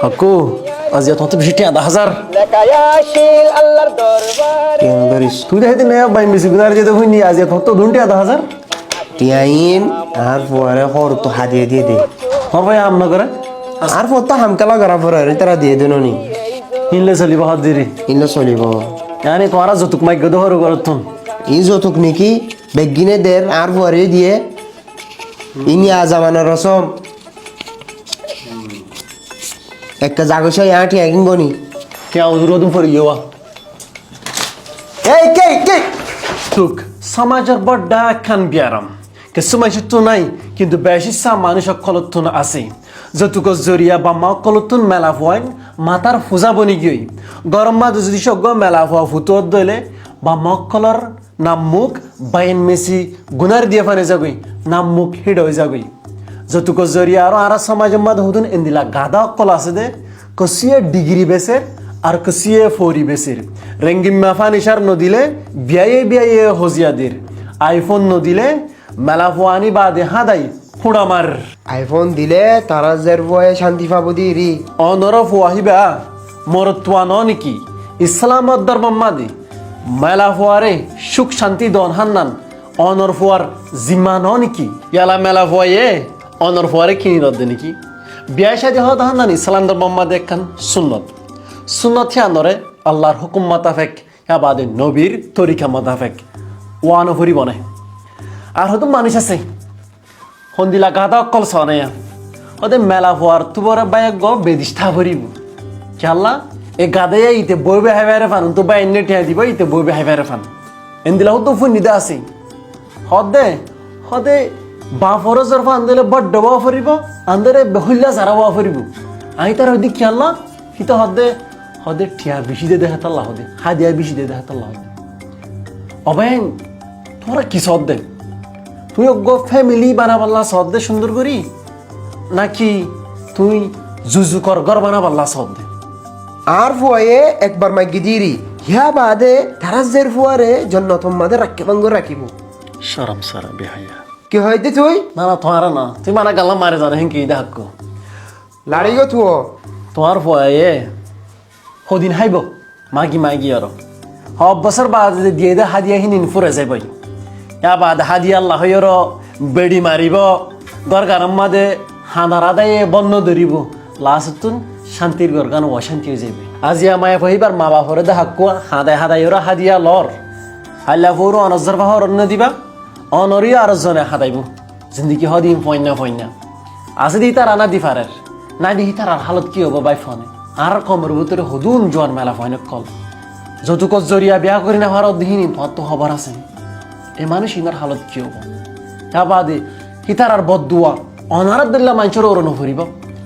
হাকু আজি এত বেশি টিয়া 10,000 তুই দেখে দিন ভাই মিছি গুদার যেতে হইনি আজি এত দুনটিয়া 10,000 টিয়াইন আর পরে হর তো হাদিয়ে দিয়ে দে হর ভাই আম না করে আর পর তো হামকালা করা পরে তারা দিয়ে দেন নি হিনলে চলিব হাত দিরি ইন্ন চলিব yani তোরা যতুক মাইগ্য দহর করতুন ই যতুক নাকি বেগিনে দের আর পরে দিয়ে ইনি আজামানের রসম একটা জাগসা ইয়াটি একদিন গনি কে অনুরোধ ফর ইয়া এই কে কে তুক সমাজের বড় খান বিয়ারাম কে সমাজ তো নাই কিন্তু বেশি মানুষ সকলতুন আছে যতুক জরিয়া বা মকলতুন মেলা হওয়ান মাতার ফুজা বনি গই গরম মাদ যদি সগ মেলা হওয়া ফুতর দলে বা মকলর নাম মুখ বাইন মেসি গুনার দিয়ে ফানে যাবই নাম মুখ হিড হয়ে যাবই যতুক জরিয়া আর সমাজের মাদ হুদুন এন্দিলা গাদা কল আছে দে কসিয়ে ডিগ্রি বেসে আর কসিয়ে ফৌরি বেসির রেঙ্গিম মাফান ইশার নদিলে বিয়ায়ে বিয়ায়ে হজিয়াদের আইফোন নদিলে মেলা ফুয়ানি বাদে হাদাই ফুড়ামার আইফোন দিলে তারা জের বয়ে শান্তি পাবো দিরি অনর ফুয়াহিবা মরত্বা নিকি ইসলামত ধর্ম মাদি মেলা ফুয়ারে সুখ শান্তি দন হান্নান অনর ফুয়ার জিম্মা নিকি ইয়ালা মেলা ফুয়ায়ে অনর ফুয়ারে কিনি দে নাকি বিয়া শাদি হদ হান্নান ইসলাম ধর্ম মাদে একখান সুন্নত সুন্নত হিয়ানরে আল্লাহর হুকুম মাতাফেক ইয়া বাদে নবীর তরিকা মাতাফেক ওয়ানো ফুরি বনে আর হয়তো মানুষ আছে হন্দিলা গাদা অকল সনেয়া ওদের মেলা হওয়ার তুবরে বাইক গ বেদিষ্ঠা ভরিব খেলা এ গাদে ইতে বই বে হাইবারে ফান তো বাই এনে টিয়া দিব ইতে বই বে হাইবারে ফান এন্দিলা হতো ফুন নিদা আছে হদে হদে বা ফরজর ফান দিলে বড্ড বা ফরিব আন্দরে বেহুল্লা সারা বা ফরিব আই তার হদি খেলা হিত হদে হদে টিয়া বেশি দে দেখা তাল্লা হদে হাদিয়া বেশি দে দেখা তাল্লা হদে অবেন তোরা কি সদ দে তুই গো ফ্যামিলি বানাবাল্লা সদ দে সুন্দর করি নাকি তুই জুজু কর ঘর বানাবাল্লা সদ দে আর ফুয়ে একবার মাগি দিরি ইয়া বাদে তারা জের ফুয়ারে জন্নতম মাদে রাখিবাঙ্গ রাখিব শরম সারা বেহায়া কি হইতে তুই না না তোমার না তুই মানা গাল্লা মারে জানে হেঁকে দেখ লাড়ি গো তুও তোমার ফয়ে সদিন হাইব মাগি মাগি আর বছর বাদ দিয়ে দে হাদিয়া হিনিন ফুরে যাই বই ইয়া বাদ হাদিয়া আল্লাহ বেড়ি মারিব গরগান মাদে হানারা দায়ে বন্য ধরিব লাস্টতুন শান্তির গরগান অশান্তি হয়ে যাবে আজিয়া মায়া ফহিবার মা বাপরে দেখাক হাদায় হাদায় ওরা হাদিয়া লর হাল্লা ফৌর অনজর বাহর অন্য দিবা অনরিও আর জনে হাদাইব জিন্দিগি হদিম ফয়না ফয়না আছে দি তার আনা দি ফারের না দিহি তার আর হালত কি হবো বাই ফোনে আর কমর ভিতরে হদুন জোয়ান মেলা ফয়না কল যতুক জরিয়া বিয়া করি না ভারত দিহিনি তোমার তো খবর আছে এ মানুষ ইনার হালত কি হবো তা বাদে হিতার আর বদুয়া অনারাত দিল্লা মানুষের ওরণ ফুরিব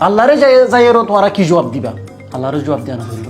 আল্লাহরে যাই তোমারা কি জবাব দিবা আল্লাহরে জবাব দিয়া না ফুরিব